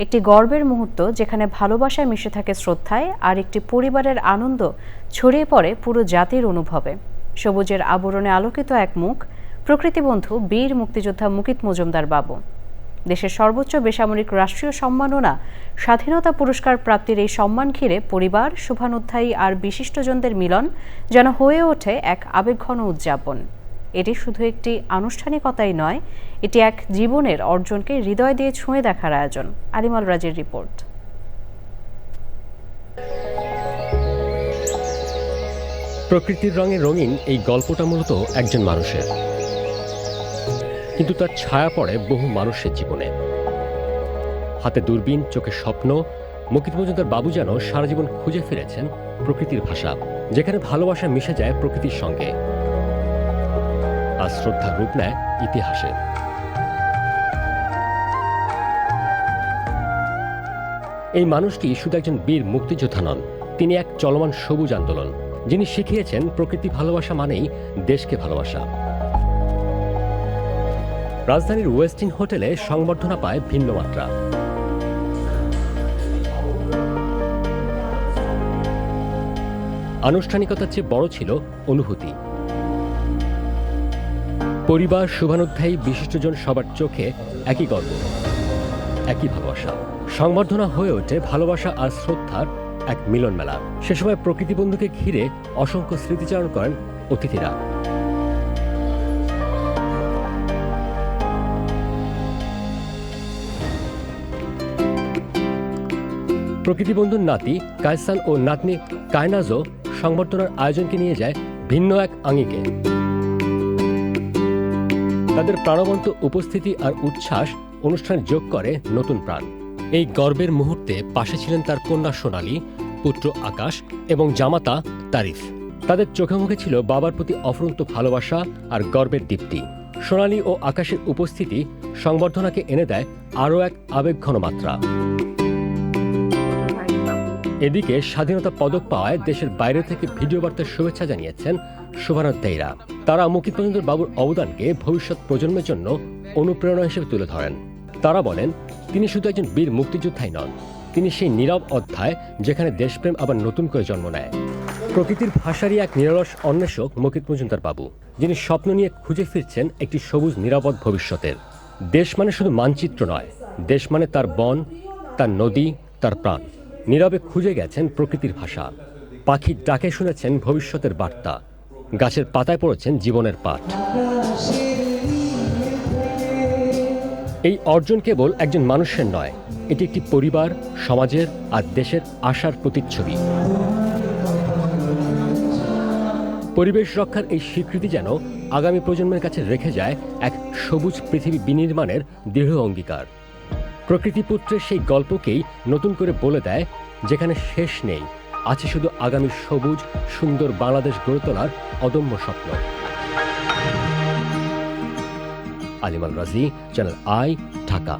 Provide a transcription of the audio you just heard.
একটি গর্বের মুহূর্ত যেখানে ভালোবাসায় মিশে থাকে শ্রদ্ধায়, আর একটি পরিবারের আনন্দ ছড়িয়ে পড়ে পুরো জাতির অনুভবে। সবুজের আবরণে আলোকিত এক মুখ, প্রকৃতিবন্ধু বীর মুক্তিযোদ্ধা মুকিত মজুমদার বাবু। দেশের সর্বোচ্চ বেসামরিক রাষ্ট্রীয় সম্মাননা স্বাধীনতা পুরস্কার প্রাপ্তির এই সম্মান ঘিরে পরিবার, শুভানুধ্যায়ী আর বিশিষ্টজনদের মিলন যেন হয়ে ওঠে এক আবেগঘন উদযাপন। এটি শুধু একটি আনুষ্ঠানিকতাই নয়, এটি এক জীবনের অর্জনকে হৃদয় দিয়ে ছুঁয়ে দেখার আয়োজন। আলিমাল রাজের রিপোর্ট। প্রকৃতির রঙে রঙিন এই গল্পটা মূলত একজন মানুষের, কিন্তু তার ছায়া পড়ে বহু মানুষের জীবনে। হাতে দূরবীন, চোখে স্বপ্ন, মুকিত মজুমদার বাবু যেন সারা জীবন খুঁজে ফিরেছেন প্রকৃতির ভাষা, যেখানে ভালোবাসা মিশে যায় প্রকৃতির সঙ্গে আর শ্রদ্ধা রূপ নেয় ইতিহাসে। এই মানুষটি শুধু একজন বীর মুক্তিযোদ্ধা নন, তিনি এক চলমান সবুজ আন্দোলন, যিনি শিখিয়েছেন প্রকৃতি ভালোবাসা মানেই দেশকে ভালোবাসা। রাজধানীর ওয়েস্টিন হোটেলে সংবর্ধনা পায় ভিন্ন মাত্রা। আনুষ্ঠানিকতার চেয়ে বড় ছিল অনুভূতি। পরিবার, শুভানুধ্যায়ী, বিশিষ্টজন সবার চোখে একই গল্প, একই ভালোবাসা। সংবর্ধনা হয়ে ওঠে ভালোবাসা আর শ্রদ্ধার এক মিলন মেলা। সে সময় প্রকৃতিবন্ধুকে ঘিরে অসংখ্য স্মৃতিচারণ করেন অতিথিরা। প্রকৃতিবন্ধুর নাতি কায়সান ও নাতনি কায়নাজও সংবর্ধনার আয়োজনকে নিয়ে যায় ভিন্ন এক আঙ্গিকে। তাদের প্রাণবন্ত উপস্থিতি আর উচ্ছ্বাস অনুষ্ঠানে যোগ করে নতুন প্রাণ। এই গর্বের মুহূর্তে পাশে ছিলেন তার কন্যা সোনালী, পুত্র আকাশ এবং জামাতা তারিফ। তাদের চোখে মুখে ছিল বাবার প্রতি অফুরন্ত ভালোবাসা আর গর্বের দীপ্তি। সোনালী ও আকাশের উপস্থিতি সংবর্ধনাকে এনে দেয় আরও এক আবেগঘন মাত্রা। এদিকে স্বাধীনতা পদক পাওয়ায় দেশের বাইরে থেকে ভিডিও বার্তার শুভেচ্ছা জানিয়েছেন শুভানুধ্যায়ীরা। তারা মুকিত মজুমদার বাবুর অবদানকে ভবিষ্যৎ প্রজন্মের জন্য অনুপ্রেরণা হিসেবে তুলে ধরেন। তারা বলেন, তিনি শুধু একজন বীর মুক্তিযোদ্ধাই নন, তিনি সেই নীরব অধ্যায় যেখানে দেশপ্রেম আবার নতুন করে জন্ম নেয়। প্রকৃতির ভাষারই এক নিরলস অন্বেষক মুকিত মজুমদার বাবু, যিনি স্বপ্ন নিয়ে খুঁজে ফিরছেন একটি সবুজ নিরাপদ ভবিষ্যতের। দেশ মানে শুধু মানচিত্র নয়, দেশ মানে তার বন, তার নদী, তার প্রাণ। নীরবে খুঁজে গেছেন প্রকৃতির ভাষা, পাখির ডাকে শুনেছেন ভবিষ্যতের বার্তা, গাছের পাতায় পড়েছেন জীবনের পাঠ। এই অর্জন কেবল একজন মানুষের নয়, এটি একটি পরিবার, সমাজের আর দেশের আশার প্রতিচ্ছবি। পরিবেশ রক্ষার এই স্বীকৃতি যেন আগামী প্রজন্মের কাছে রেখে যায় এক সবুজ পৃথিবী বিনির্মাণের দৃঢ় অঙ্গীকার। প্রকৃতিপুত্রের সেই গল্পকেই নতুন করে বলে দেয়, যেখানে শেষ নেই, আছে শুধু আগামী সবুজ সুন্দর বাংলাদেশ গড়ে তোলার অদম্য স্বপ্ন। আলিমাল রাজি, চ্যানেল আই, ঢাকা।